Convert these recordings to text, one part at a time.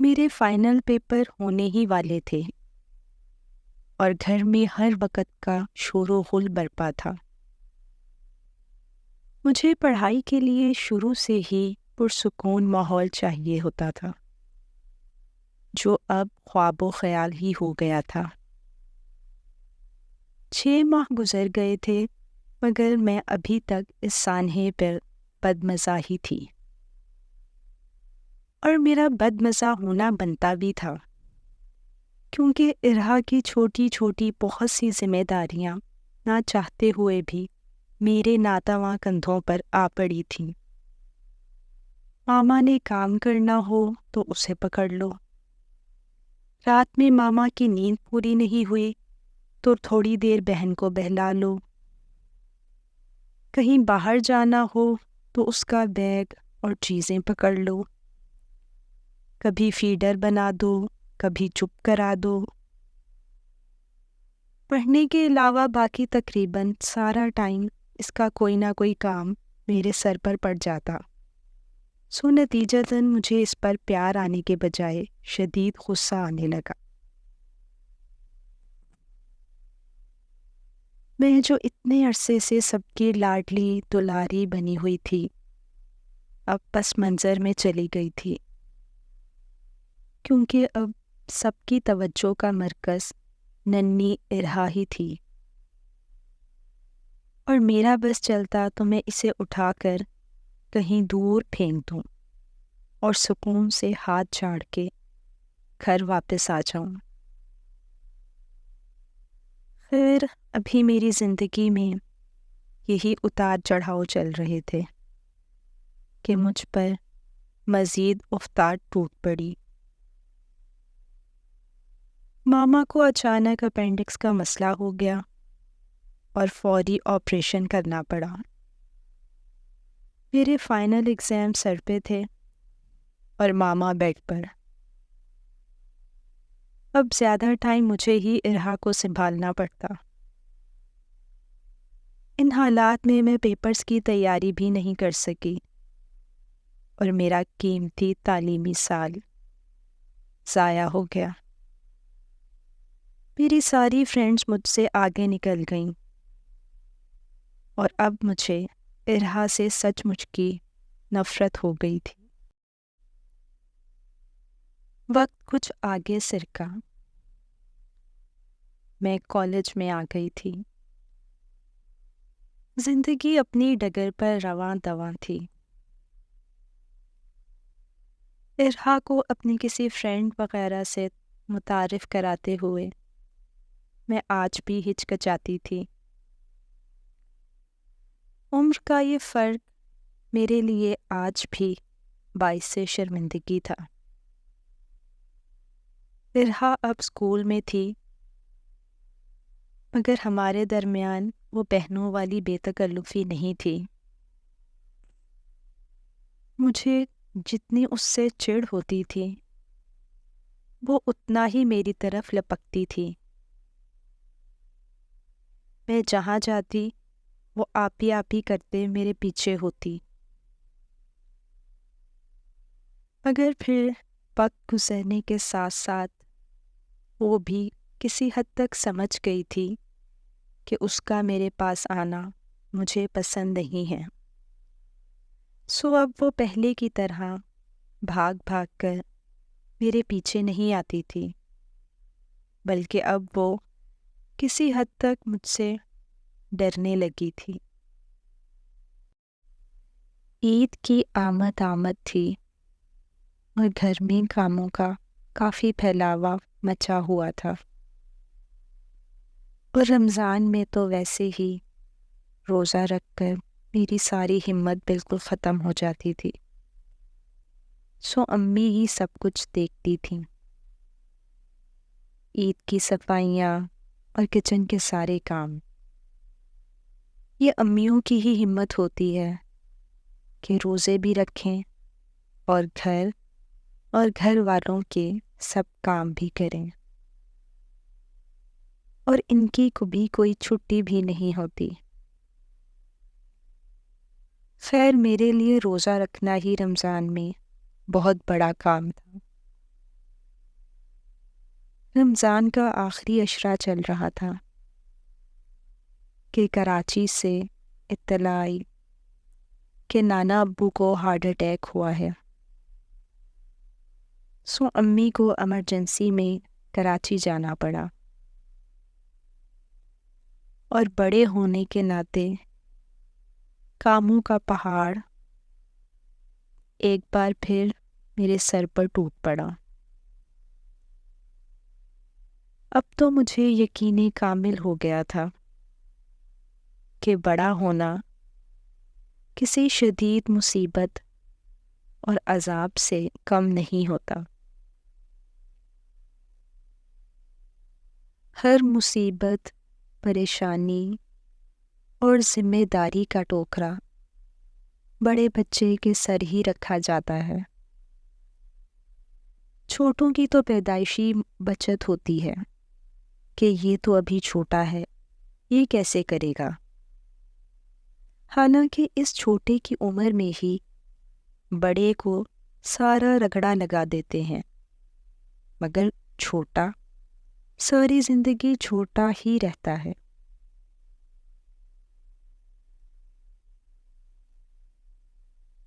میرے final paper ہونے ہی والے تھے اور گھر میں ہر وقت کا شور و غل برپا تھا۔ مجھے پڑھائی کے لیے شروع سے ہی پرسکون ماحول چاہیے ہوتا تھا، جو اب خواب و خیال ہی ہو گیا تھا۔ 6 ماہ گزر گئے تھے مگر میں ابھی تک اس سانحے پر بدمزہ ہی تھی، اور میرا بدمزہ ہونا بنتا بھی تھا، کیونکہ ارہا کی چھوٹی چھوٹی بہت سی ذمہ داریاں نہ چاہتے ہوئے بھی میرے ناتواں کندھوں پر آ پڑی تھیں۔ ماما نے کام کرنا ہو تو اسے پکڑ لو، رات میں ماما کی نیند پوری نہیں ہوئی تو تھوڑی دیر بہن کو بہلا لو، کہیں باہر جانا ہو تو اس کا بیگ اور چیزیں پکڑ لو، کبھی فیڈر بنا دو، کبھی چپ کرا دو۔ پڑھنے کے علاوہ باقی تقریباً سارا ٹائم اس کا کوئی نہ کوئی کام میرے سر پر پڑ جاتا، سو نتیجتاً مجھے اس پر پیار آنے کے بجائے شدید غصہ آنے لگا۔ میں جو اتنے عرصے سے سب کی لاڈلی دلاری بنی ہوئی تھی، اب پس منظر میں چلی گئی تھی، کیونکہ اب سب کی توجہ کا مرکز ننھی ارہا ہی تھی، اور میرا بس چلتا تو میں اسے اٹھا کر کہیں دور پھینک دوں اور سکون سے ہاتھ جھاڑ کے گھر واپس آ جاؤں۔ خیر، ابھی میری زندگی میں یہی اتار چڑھاؤ چل رہے تھے کہ مجھ پر مزید افتاد ٹوٹ پڑی۔ ماما کو اچانک اپینڈکس کا مسئلہ ہو گیا اور فوری آپریشن کرنا پڑا۔ میرے فائنل ایگزام سر پہ تھے اور ماما بیڈ پر۔ اب زیادہ ٹائم مجھے ہی ارہا کو سنبھالنا پڑتا۔ ان حالات میں پیپرز کی تیاری بھی نہیں کر سکی اور میرا قیمتی تعلیمی سال ضائع ہو گیا۔ میری ساری فرینڈز مجھ سے آگے نکل گئیں اور اب مجھے ارہا سے سچ مچ کی نفرت ہو گئی تھی۔ وقت کچھ آگے سرکا، میں کالج میں آ گئی تھی۔ زندگی اپنی ڈگر پر رواں دواں تھی۔ ارہا کو اپنی کسی فرینڈ وغیرہ سے متعارف کراتے ہوئے میں آج بھی ہچکچاتی تھی۔ عمر کا یہ فرق میرے لیے آج بھی باعث شرمندگی تھا۔ ارہا اب اسکول میں تھی، مگر ہمارے درمیان وہ بہنوں والی بے تکلفی نہیں تھی۔ مجھے جتنی اس سے چڑ ہوتی تھی، وہ اتنا ہی میری طرف لپکتی تھی۔ میں جہاں جاتی وہ آپی آپی کرتے میرے پیچھے ہوتی، مگر پھر وقت گزرنے کے ساتھ ساتھ وہ بھی کسی حد تک سمجھ گئی تھی کہ اس کا میرے پاس آنا مجھے پسند نہیں ہے، سو اب وہ پہلے کی طرح بھاگ بھاگ کر میرے پیچھے نہیں آتی تھی، بلکہ اب وہ کسی حد تک مجھ سے ڈرنے لگی تھی۔ عید کی آمد تھی اور گھر میں کاموں کا کافی پھیلاوا مچا ہوا تھا، اور رمضان میں تو ویسے ہی روزہ رکھ کر میری ساری ہمت بالکل ختم ہو جاتی تھی، سو امی ہی سب کچھ دیکھتی تھیں، عید کی صفائیاں اور کچن کے سارے کام۔ یہ امیوں کی ہی ہمت ہوتی ہے کہ روزے بھی رکھیں اور گھر والوں کے سب کام بھی کریں، اور ان کی کبھی کوئی چھٹی بھی نہیں ہوتی۔ خیر، میرے لیے روزہ رکھنا ہی رمضان میں بہت بڑا کام تھا، رمضان کا آخری اشرا چل رہا تھا کہ کراچی سے اطلاع آئی کہ نانا ابو کو ہارٹ اٹیک ہوا ہے۔ سو امی کو ایمرجنسی میں کراچی جانا پڑا، اور بڑے ہونے کے ناطے کاموں کا پہاڑ ایک بار پھر میرے سر پر ٹوٹ پڑا۔ اب تو مجھے یقین کامل ہو گیا تھا کہ بڑا ہونا کسی شدید مصیبت اور عذاب سے کم نہیں ہوتا۔ ہر مصیبت، پریشانی اور ذمہ داری کا ٹوکرا بڑے بچے کے سر ہی رکھا جاتا ہے۔ چھوٹوں کی تو پیدائشی بچت ہوتی ہے کہ یہ تو ابھی چھوٹا ہے، یہ کیسے کرے گا؟ حالانکہ اس چھوٹے کی عمر میں ہی بڑے کو سارا رگڑا لگا دیتے ہیں، مگر چھوٹا ساری زندگی چھوٹا ہی رہتا ہے۔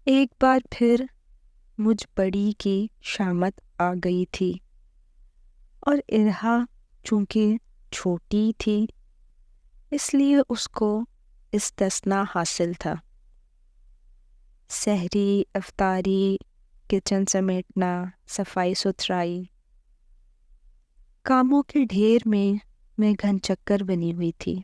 ایک بار پھر مجھ بڑی کی شامت آ گئی تھی، اور ارہا چونکہ چھوٹی تھی اس لیے اس کو استثناء حاصل تھا۔ سحری، افطاری، کچن سمیٹنا، صفائی ستھرائی، کاموں کے ڈھیر میں گھن چکر بنی ہوئی تھی۔